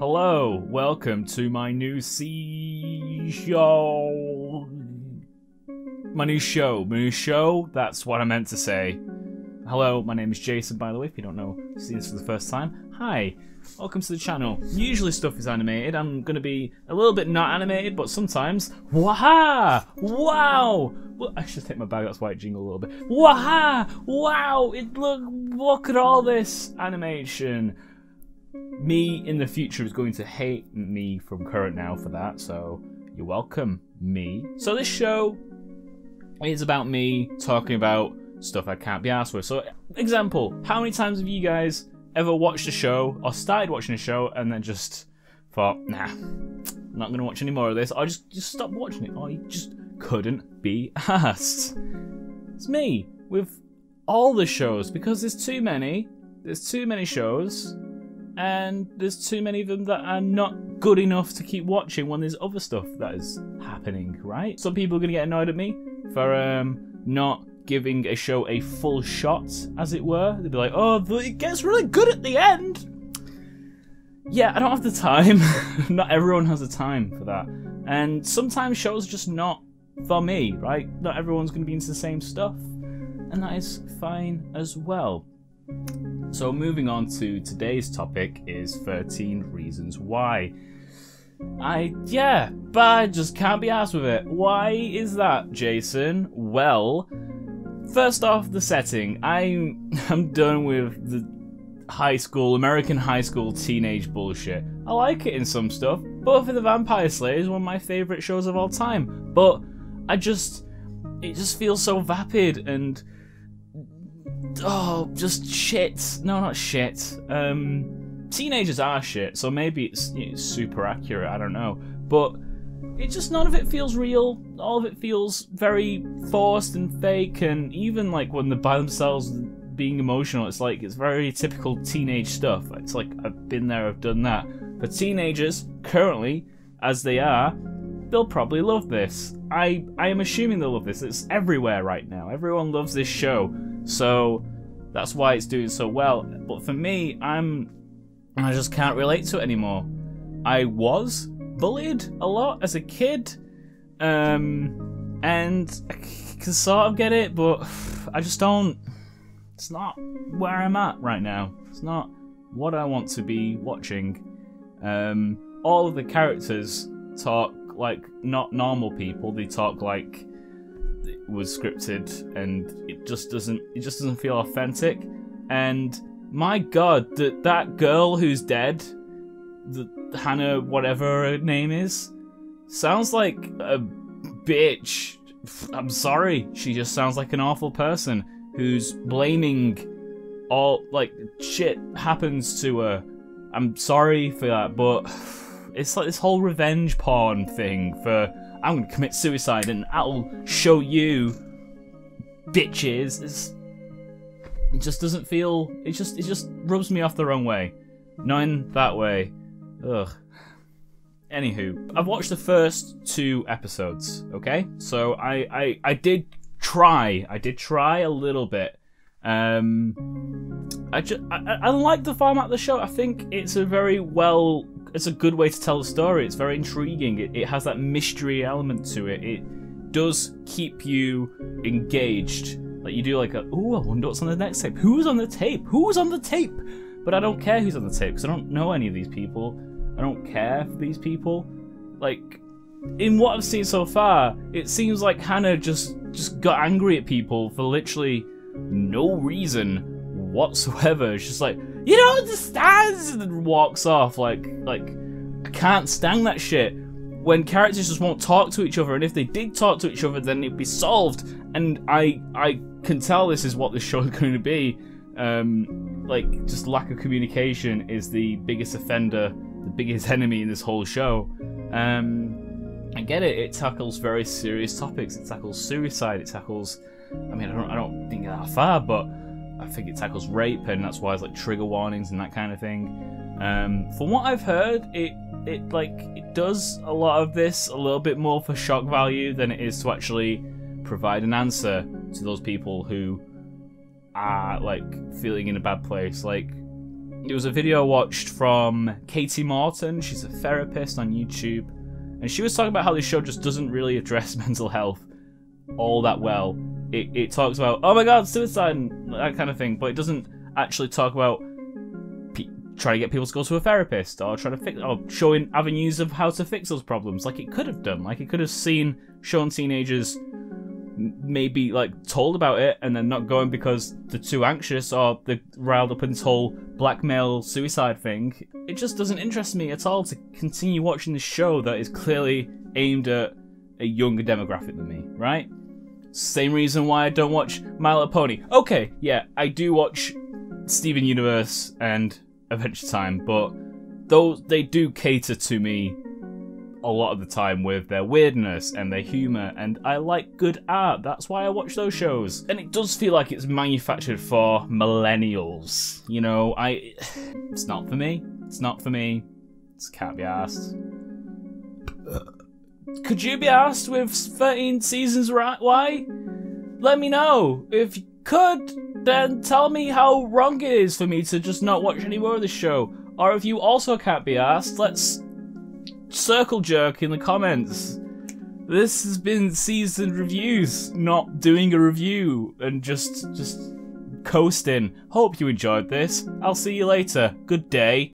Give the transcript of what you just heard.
Hello, welcome to my new show. My new show, that's what I meant to say. Hello, my name is Jason, by the way, if you don't know, see this for the first time. Hi, welcome to the channel. Usually stuff is animated. I'm going to be a little bit not animated, but sometimes, waha! Wow! Well, I should take my bag, that's why it jingled a little bit. Waha! Wow! Look at all this animation. Me in the future is going to hate me from current now for that, so you're welcome, me. So this show is about me talking about stuff I can't be arsed with. So, example, how many times have you guys ever watched a show or started watching a show and then just thought, nah, I'm not going to watch any more of this, or just stop watching it, or you just couldn't be arsed? It's me with all the shows, because there's too many shows, and there's too many of them that are not good enough to keep watching when there's other stuff that is happening, right? Some people are going to get annoyed at me for not giving a show a full shot, as it were. They'd be like, oh, it gets really good at the end. Yeah, I don't have the time. Not everyone has the time for that. And sometimes shows are just not for me, right? Not everyone's going to be into the same stuff. And that is fine as well. So moving on to today's topic is 13 reasons why. I just can't be arsed with it. Why is that, Jason? Well, first off, the setting. I'm done with the American high school teenage bullshit. I like it in some stuff. Buffy the Vampire Slayer is one of my favourite shows of all time. But it just feels so vapid and just shit. No, not shit. Teenagers are shit, so maybe it's super accurate, I don't know. But none of it feels real. All of it feels very forced and fake, and even like when they're by themselves being emotional, it's very typical teenage stuff. It's like, I've been there, I've done that. For teenagers, currently, as they are, they'll probably love this. I am assuming they'll love this. It's everywhere right now. Everyone loves this show. So that's why it's doing so well. But for me, I just can't relate to it anymore. I was bullied a lot as a kid, and I can sort of get it, but I just don't. It's not where I'm at right now. It's not what I want to be watching. All of the characters talk like not normal people. They talk like it was scripted, and it just doesn't feel authentic. And my god, that girl who's dead, the Hannah whatever her name is, sounds like a bitch. I'm sorry, she just sounds like an awful person who's blaming all, like, shit happens to her. I'm sorry for that, but it's like this whole revenge porn thing for, I'm gonna commit suicide and I'll show you, bitches. It just doesn't feel, it just rubs me off the wrong way. Not in that way. Ugh. Anywho, I've watched the first 2 episodes, okay? So I did try a little bit. I like the format of the show. I think it's a good way to tell the story. It's very intriguing. It has that mystery element to it. It does keep you engaged. Like, you do like ooh, I wonder what's on the next tape. Who's on the tape? Who's on the tape? But I don't care who's on the tape, because I don't know any of these people. I don't care for these people. Like, in what I've seen so far, it seems like Hannah just got angry at people for literally no reason whatsoever. It's just like, you don't understand, and then walks off. Like I can't stand that shit. When characters just won't talk to each other, and if they did talk to each other, then it'd be solved. And I can tell this is what this show is going to be. Like, just lack of communication is the biggest offender, the biggest enemy in this whole show. I get it. It tackles very serious topics. It tackles suicide. It tackles, I mean, I don't think that far, but I think it tackles rape, and that's why it's like trigger warnings and that kind of thing. From what I've heard, it does a lot of this a little bit more for shock value than it is to actually provide an answer to those people who are like feeling in a bad place. Like, It was a video I watched from Katie Morton. She's a therapist on YouTube. And she was talking about how this show just doesn't really address mental health all that well. It talks about, oh my god, suicide and that kind of thing, but it doesn't actually talk about trying to get people to go to a therapist or trying to fix, or showing avenues of how to fix those problems, like it could have done. Like it could have shown teenagers maybe like told about it and then not going because they're too anxious or they're riled up in this whole blackmail suicide thing. It just doesn't interest me at all to continue watching this show that is clearly aimed at a younger demographic than me, right? Same reason why I don't watch My Little Pony. Okay, yeah, I do watch Steven Universe and Adventure Time, but they do cater to me a lot of the time with their weirdness and their humour, and I like good art. That's why I watch those shows. And it does feel like it's manufactured for millennials. You know, it's not for me. It's not for me. It can't be asked. Could you be asked with 13 seasons, right? Why? Let me know. If you could, then tell me how wrong it is for me to just not watch any more of this show. Or if you also can't be asked, let's circle jerk in the comments. This has been Seasoned Reviews, not doing a review and just coasting. Hope you enjoyed this. I'll see you later. Good day.